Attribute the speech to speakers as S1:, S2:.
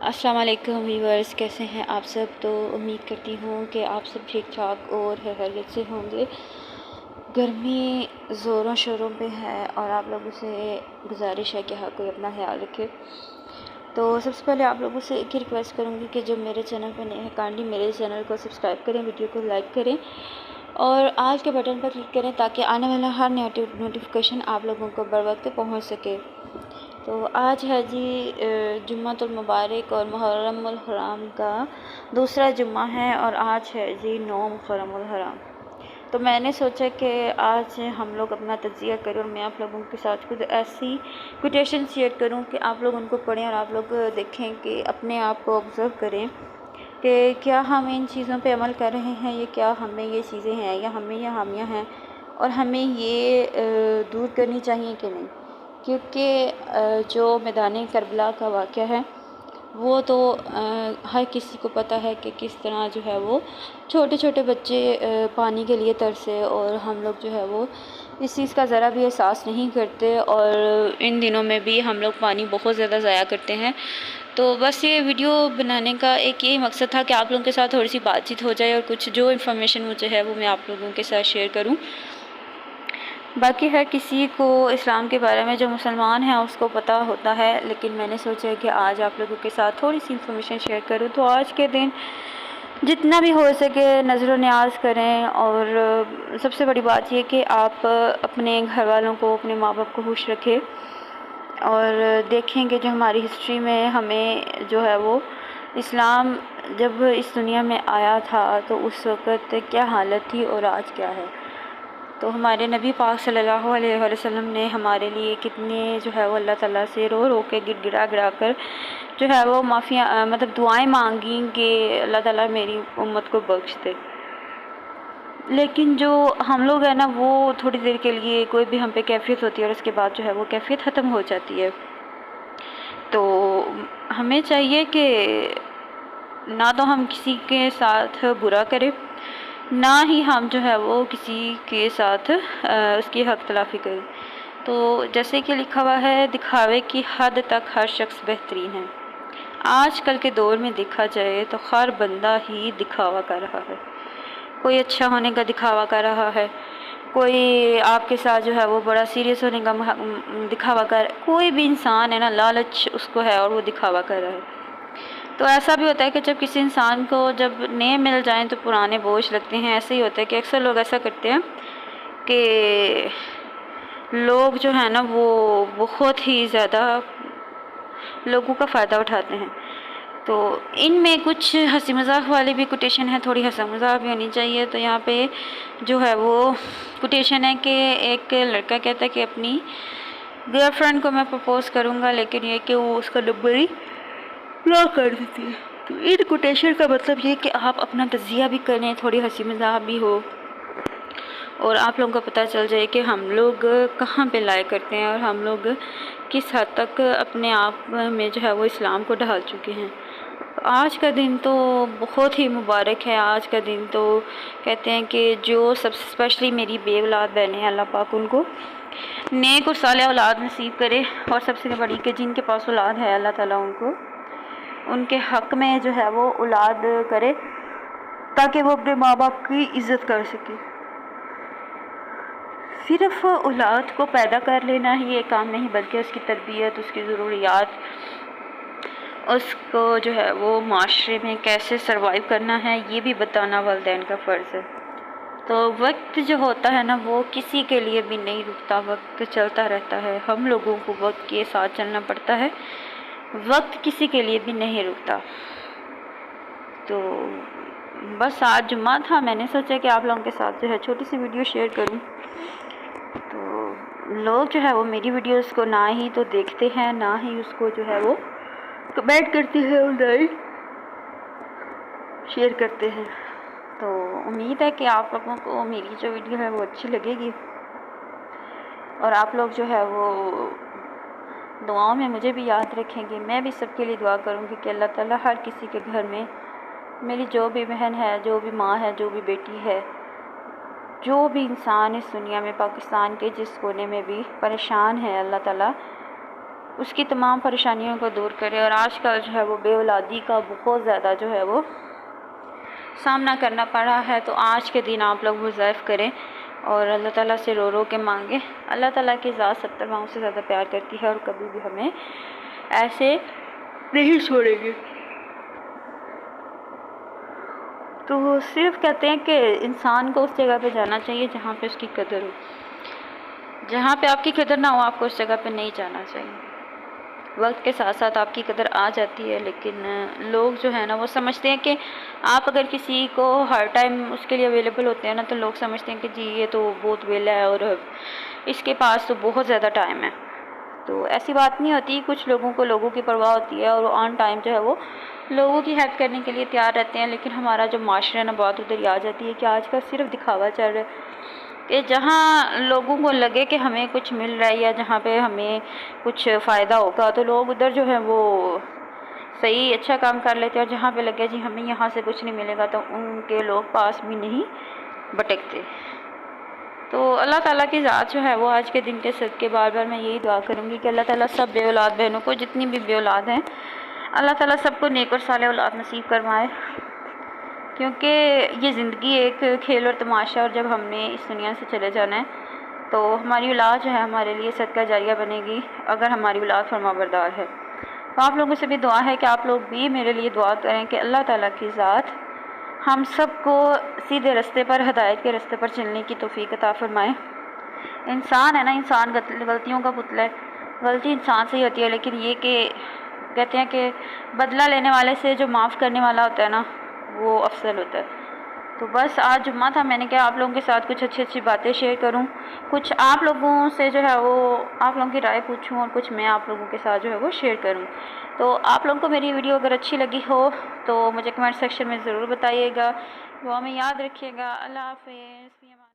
S1: अस्सलाम वालेकुम व्यूअर्स, कैसे हैं आप सब। तो उम्मीद करती हूँ कि आप सब ठीक ठाक और खैरियत से होंगे। गर्मी ज़ोरों शोरों पे है और आप लोगों से गुजारिश है कि हर कोई अपना ख्याल रखे। तो सबसे पहले आप लोगों से एक ही रिक्वेस्ट करूँगी कि जो मेरे चैनल पर नए हैं काइंडली मेरे चैनल को सब्सक्राइब करें, वीडियो को लाइक करें और आज के बटन पर क्लिक करें ताकि आने वाला हर नोटिफिकेशन आप लोगों को बर वक्त पहुँच सके। तो आज है जी जुम्मतुल मुबारक और मुहर्रमुल हराम का दूसरा जुम्मा है और आज है जी 9 मुहर्रमुल हराम। तो मैंने सोचा कि आज हम लोग अपना तज़किया करें और मैं आप लोगों के साथ कुछ ऐसी कोटेशन शेयर करूं कि आप लोग उनको पढ़ें और आप लोग देखें कि अपने आप को ऑब्ज़र्व करें कि क्या हम इन चीज़ों पे अमल कर रहे हैं, या क्या हमें ये चीज़ें हैं या हमें ये हामियाँ हैं और हमें ये दूर करनी चाहिए कि नहीं। क्योंकि जो मैदान करबला का वाक़या है वो तो हर किसी को पता है कि किस तरह जो है वो छोटे छोटे बच्चे पानी के लिए तरसे और हम लोग जो है वो इस चीज़ का ज़रा भी एहसास नहीं करते और इन दिनों में भी हम लोग पानी बहुत ज़्यादा ज़ाया करते हैं। तो बस ये वीडियो बनाने का एक यही मकसद था कि आप लोगों के साथ थोड़ी सी बातचीत हो जाए और कुछ जो इन्फॉर्मेशन मुझे है वो मैं आप लोगों के साथ शेयर करूं। बाकी हर किसी को इस्लाम के बारे में जो मुसलमान है उसको पता होता है, लेकिन मैंने सोचा कि आज आप लोगों के साथ थोड़ी सी इन्फॉर्मेशन शेयर करूं। तो आज के दिन जितना भी हो सके नज़र न्याज करें और सबसे बड़ी बात यह कि आप अपने घर वालों को, अपने माँ बाप को खुश रखें और देखेंगे जो हमारी हिस्ट्री में हमें जो है वो इस्लाम जब इस दुनिया में आया था तो उस वक़्त क्या हालत थी और आज क्या है। तो हमारे नबी पाक सल्लल्लाहु अलैहि वसल्लम ने हमारे लिए कितने जो है वो अल्लाह ताला से रो रो के गिड़ा कर जो है वो माफ़िया मतलब दुआएं मांगी कि अल्लाह ताला मेरी उम्मत को बख्श दे। लेकिन जो हम लोग है ना वो थोड़ी देर के लिए कोई भी हम पे कैफियत होती है और उसके बाद जो है वो कैफियत ख़त्म हो जाती है। तो हमें चाहिए कि ना तो हम किसी के साथ बुरा करें, ना ही हम जो है वो किसी के साथ उसकी हक तलाफ़ी करें। तो जैसे कि लिखा हुआ है, दिखावे की हद तक हर शख्स बेहतरीन है। आज कल के दौर में देखा जाए तो हर बंदा ही दिखावा कर रहा है। कोई अच्छा होने का दिखावा कर रहा है, कोई आपके साथ जो है वो बड़ा सीरियस होने का दिखावा कर, कोई भी इंसान है ना लालच उसको है और वो दिखावा कर रहा है। तो ऐसा भी होता है कि जब किसी इंसान को जब नए मिल जाएं तो पुराने बोझ लगते हैं। ऐसे ही होता है कि अक्सर लोग ऐसा करते हैं कि लोग जो है ना वो बहुत ही ज़्यादा लोगों का फ़ायदा उठाते हैं। तो इनमें कुछ हंसी मजाक वाली भी कोटेशन है, थोड़ी हंसी मजाक भी होनी चाहिए। तो यहाँ पे जो है वो कोटेशन है कि एक लड़का कहता है कि अपनी गर्लफ्रेंड को मैं प्रपोज़ करूँगा, लेकिन ये कि वो उसका नंबर ही ब्लॉक कर देती है। तो इन कोटेशन का मतलब ये कि आप अपना तज़किया भी करें, थोड़ी हंसी मजाक भी हो और आप लोगों को पता चल जाए कि हम लोग कहाँ पे लाया करते हैं और हम लोग किस हद तक अपने आप में जो है वो इस्लाम को ढाल चुके हैं। आज का दिन तो बहुत ही मुबारक है। आज का दिन तो कहते हैं कि जो सबसे स्पेशली मेरी बे औलाद बहनें हैं, अल्लाह पाक उनको नेक और साले औलाद नसीब करे, और सबसे बड़ी कि जिनके पास औलाद है अल्लाह ताला उनको उनके हक़ में जो है वो औलाद करे ताकि वो अपने माँ बाप की इज़्ज़त कर सके। सिर्फ़ औलाद को पैदा कर लेना ही एक काम नहीं, बल्कि उसकी तरबियत, उसकी ज़रूरियात, उसको जो है वो माशरे में कैसे सरवाइव करना है ये भी बताना वालिदैन का फ़र्ज़ है। तो वक्त जो होता है ना वो किसी के लिए भी नहीं रुकता, वक्त चलता रहता है। हम लोगों को वक्त के साथ चलना पड़ता है, वक्त किसी के लिए भी नहीं रुकता। तो बस आज जुम्मा था, मैंने सोचा कि आप लोगों के साथ जो है छोटी सी वीडियो शेयर करूं। तो लोग जो है वो मेरी वीडियोस को ना ही तो देखते हैं, ना ही उसको जो है वो कमेंट करते हैं और ना ही शेयर करते हैं। तो उम्मीद है कि आप लोगों को मेरी जो वीडियो है वो अच्छी लगेगी और आप लोग जो है वो दुआओं में मुझे भी याद रखेंगे। मैं भी सबके लिए दुआ करूँगी कि अल्लाह ताला हर किसी के घर में मेरी जो भी बहन है, जो भी माँ है, जो भी बेटी है, जो भी इंसान इस दुनिया में पाकिस्तान के जिस कोने में भी परेशान है, अल्लाह ताला اس کی تمام پریشانیوں کو دور کرے، اور آج کل جو ہے وہ بے اولادی کا بہت زیادہ جو ہے وہ سامنا کرنا پڑا ہے، تو آج کے دن آپ لوگ وظائف کریں اور اللہ تعالیٰ سے رو رو کے مانگیں۔ اللہ تعالیٰ کی ذات 70 ماؤں سے زیادہ پیار کرتی ہے اور کبھی بھی ہمیں ایسے نہیں چھوڑے گی۔ تو صرف کہتے ہیں کہ انسان کو اس جگہ پہ جانا چاہیے جہاں پہ اس کی قدر ہو، جہاں پہ آپ کی قدر نہ ہو آپ کو اس جگہ پہ نہیں جانا چاہیے۔ وقت کے ساتھ ساتھ آپ کی قدر آ جاتی ہے، لیکن لوگ جو ہے نا وہ سمجھتے ہیں کہ آپ اگر کسی کو ہر ٹائم اس کے لیے اویلیبل ہوتے ہیں نا تو لوگ سمجھتے ہیں کہ جی یہ تو بہت ویلا ہے اور اس کے پاس تو بہت زیادہ ٹائم ہے۔ تو ایسی بات نہیں ہوتی، کچھ لوگوں کو لوگوں کی پرواہ ہوتی ہے اور وہ آن ٹائم جو ہے وہ لوگوں کی ہیلپ کرنے کے لیے تیار رہتے ہیں، لیکن ہمارا جو معاشرہ ہے نا بات ادھر ہی آ جاتی ہے کہ آج کل صرف دکھاوا چل رہا ہے، کہ جہاں لوگوں کو لگے کہ ہمیں کچھ مل رہا ہے یا جہاں پہ ہمیں کچھ فائدہ ہوگا تو لوگ ادھر جو ہے وہ صحیح اچھا کام کر لیتے ہیں، اور جہاں پہ لگے جی ہمیں یہاں سے کچھ نہیں ملے گا تو ان کے لوگ پاس بھی نہیں بھٹکتے۔ تو اللہ تعالیٰ کی ذات جو ہے وہ آج کے دن کے صدقے بار بار میں یہی دعا کروں گی کہ اللہ تعالیٰ سب بے اولاد بہنوں کو، جتنی بھی بے اولاد ہیں، اللہ تعالیٰ سب کو نیک اور صالح اولاد نصیب کروائے، کیونکہ یہ زندگی ایک کھیل اور تماشا، اور جب ہم نے اس دنیا سے چلے جانا ہے تو ہماری اولاد جو ہے ہمارے لیے صدقہ جاریہ بنے گی اگر ہماری اولاد فرمانبردار ہے۔ تو آپ لوگوں سے بھی دعا ہے کہ آپ لوگ بھی میرے لیے دعا کریں کہ اللہ تعالیٰ کی ذات ہم سب کو سیدھے راستے پر، ہدایت کے راستے پر چلنے کی توفیق عطا فرمائے۔ انسان ہے نا، انسان غلطیوں کا پتلا ہے، غلطی انسان سے ہی ہوتی ہے، لیکن یہ کہ کہتے ہیں کہ بدلہ لینے والے سے جو معاف کرنے والا ہوتا ہے نا وہ افضل ہوتا ہے۔ تو بس آج جمعہ تھا، میں نے کہا آپ لوگوں کے ساتھ کچھ اچھی باتیں شیئر کروں، کچھ آپ لوگوں سے جو ہے وہ آپ لوگوں کی رائے پوچھوں، اور کچھ میں آپ لوگوں کے ساتھ جو ہے وہ شیئر کروں۔ تو آپ لوگوں کو میری ویڈیو اگر اچھی لگی ہو تو مجھے کمنٹ سیکشن میں ضرور بتائیے گا، دعا میں یاد رکھیے گا۔ اللہ حافظ۔